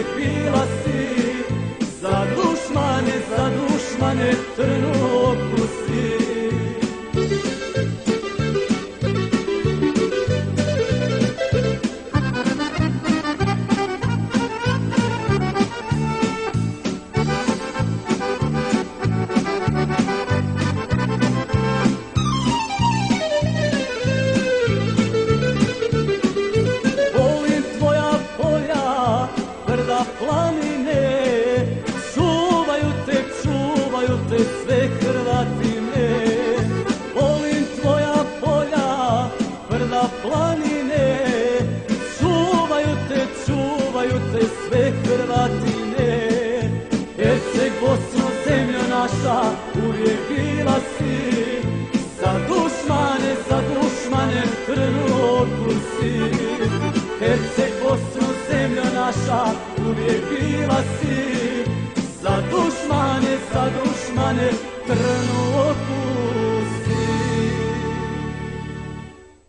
uvijek bila si. Za dušmane trnovku si. Planine, čuvaju te sve Hrvatine. Volim tvoja polja, brda, planine, čuvaju te sve Hrvatine. Herceg Bosno, zemljo naša, uvijek bila si. Za dušmane trnovku si. Herceg Bosno, zemljo naša, uvijek bila si. Za dušmane trnovku.